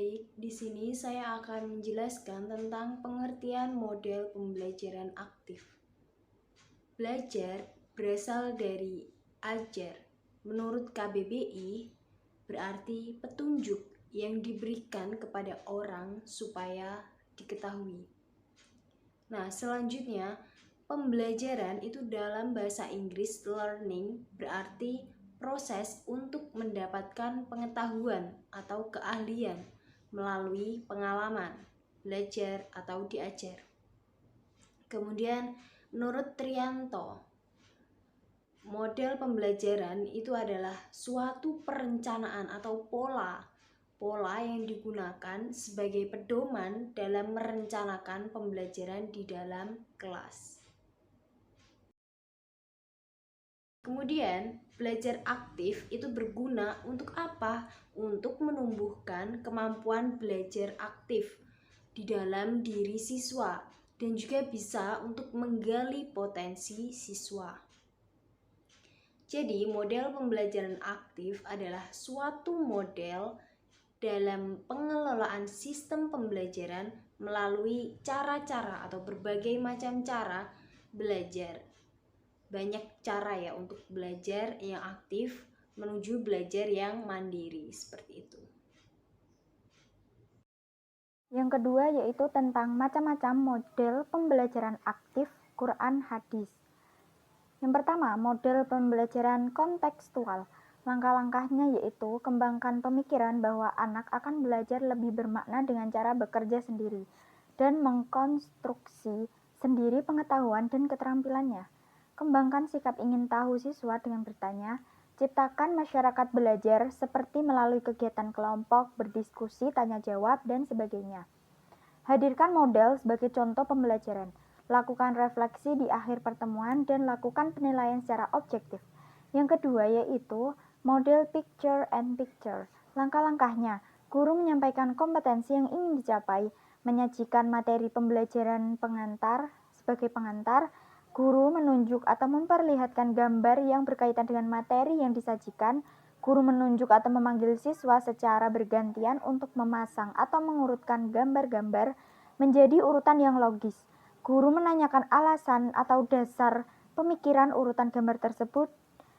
Baik, di sini saya akan menjelaskan tentang pengertian model pembelajaran aktif. Belajar berasal dari ajar. Menurut KBBI, berarti petunjuk yang diberikan kepada orang supaya diketahui. Nah, selanjutnya, pembelajaran itu dalam bahasa Inggris learning berarti proses untuk mendapatkan pengetahuan atau keahlian melalui pengalaman, belajar atau diajar. Kemudian menurut Trianto, model pembelajaran itu adalah suatu perencanaan atau pola yang digunakan sebagai pedoman dalam merencanakan pembelajaran di dalam kelas. Kemudian, belajar aktif itu berguna untuk apa? Untuk menumbuhkan kemampuan belajar aktif di dalam diri siswa dan juga bisa untuk menggali potensi siswa. Jadi, model pembelajaran aktif adalah suatu model dalam pengelolaan sistem pembelajaran melalui cara-cara atau berbagai macam cara belajar. Banyak cara ya untuk belajar yang aktif menuju belajar yang mandiri, seperti itu. Yang kedua yaitu tentang macam-macam model pembelajaran aktif Quran Hadis. Yang pertama, model pembelajaran kontekstual. Langkah-langkahnya yaitu kembangkan pemikiran bahwa anak akan belajar lebih bermakna dengan cara bekerja sendiri dan mengkonstruksi sendiri pengetahuan dan keterampilannya. Kembangkan sikap ingin tahu siswa dengan bertanya, ciptakan masyarakat belajar seperti melalui kegiatan kelompok, berdiskusi, tanya jawab, dan sebagainya. Hadirkan model sebagai contoh pembelajaran. Lakukan refleksi di akhir pertemuan dan lakukan penilaian secara objektif. Yang kedua yaitu model picture and picture. Langkah-langkahnya, guru menyampaikan kompetensi yang ingin dicapai, menyajikan materi pembelajaran sebagai pengantar, guru menunjuk atau memperlihatkan gambar yang berkaitan dengan materi yang disajikan, guru menunjuk atau memanggil siswa secara bergantian untuk memasang atau mengurutkan gambar-gambar menjadi urutan yang logis. Guru menanyakan alasan atau dasar pemikiran urutan gambar tersebut.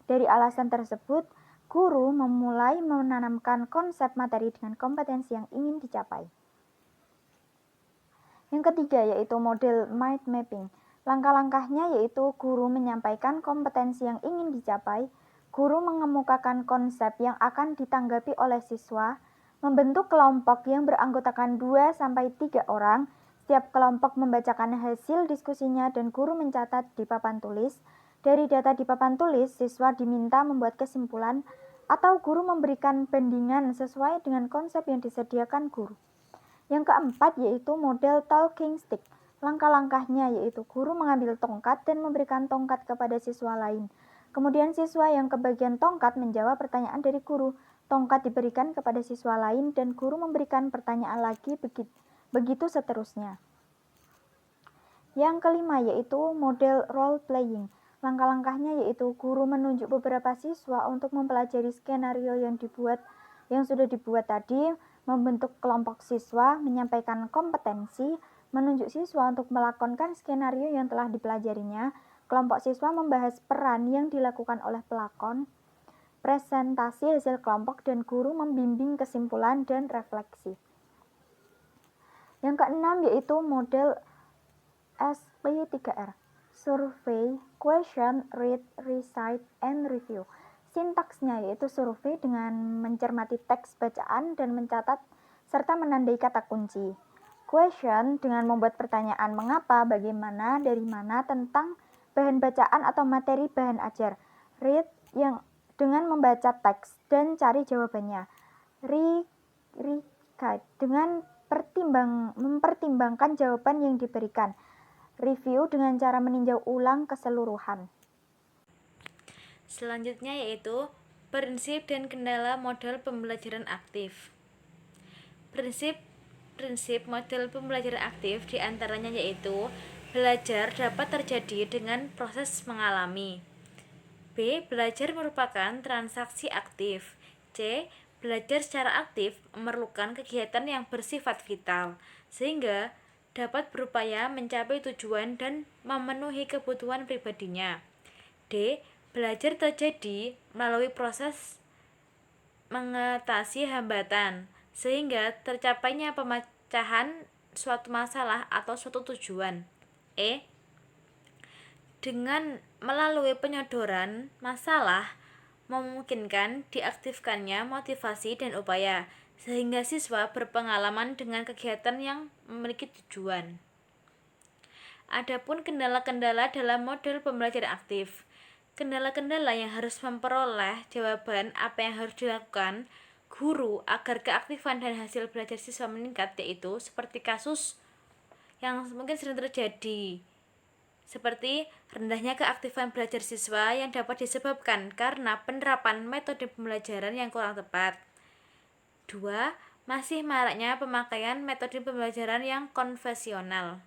Dari alasan tersebut, guru memulai menanamkan konsep materi dengan kompetensi yang ingin dicapai. Yang ketiga yaitu model mind mapping. Langkah-langkahnya yaitu guru menyampaikan kompetensi yang ingin dicapai, guru mengemukakan konsep yang akan ditanggapi oleh siswa, membentuk kelompok yang beranggotakan 2-3 orang, setiap kelompok membacakan hasil diskusinya dan guru mencatat di papan tulis. Dari data di papan tulis, siswa diminta membuat kesimpulan atau guru memberikan bandingan sesuai dengan konsep yang disediakan guru. Yang keempat yaitu model talking stick. Langkah-langkahnya yaitu guru mengambil tongkat dan memberikan tongkat kepada siswa lain. Kemudian siswa yang kebagian tongkat menjawab pertanyaan dari guru. Tongkat diberikan kepada siswa lain dan guru memberikan pertanyaan lagi, begitu seterusnya. Yang kelima yaitu model role playing. Langkah-langkahnya yaitu guru menunjuk beberapa siswa untuk mempelajari skenario yang sudah dibuat tadi, membentuk kelompok siswa, menyampaikan kompetensi, menunjuk siswa untuk melakonkan skenario yang telah dipelajarinya. Kelompok siswa membahas peran yang dilakukan oleh pelakon, presentasi hasil kelompok, dan guru membimbing kesimpulan dan refleksi. Yang keenam yaitu model SP3R. Survey, question, read, recite, and review. Sintaksnya yaitu survei dengan mencermati teks bacaan dan mencatat serta menandai kata kunci. Question dengan membuat pertanyaan mengapa, bagaimana, dari mana, tentang bahan bacaan atau materi bahan ajar. Read yang dengan membaca teks dan cari jawabannya. Recite dengan mempertimbangkan jawaban yang diberikan. Review dengan cara meninjau ulang keseluruhan. Selanjutnya yaitu prinsip dan kendala model pembelajaran aktif. Prinsip model pembelajaran aktif diantaranya yaitu belajar dapat terjadi dengan proses mengalami. B. Belajar merupakan transaksi aktif. C. Belajar secara aktif memerlukan kegiatan yang bersifat vital, sehingga dapat berupaya mencapai tujuan dan memenuhi kebutuhan pribadinya. D. Belajar terjadi melalui proses mengatasi hambatan, sehingga tercapainya pemecahan suatu masalah atau suatu tujuan. E. Dengan melalui penyodoran masalah memungkinkan diaktifkannya motivasi dan upaya, sehingga siswa berpengalaman dengan kegiatan yang memiliki tujuan. Adapun kendala-kendala dalam model pembelajaran aktif. Kendala-kendala yang harus memperoleh jawaban apa yang harus dilakukan guru agar keaktifan dan hasil belajar siswa meningkat, yaitu seperti kasus yang mungkin sering terjadi, seperti rendahnya keaktifan belajar siswa yang dapat disebabkan karena penerapan metode pembelajaran yang kurang tepat. 2. Masih maraknya pemakaian metode pembelajaran yang konvensional.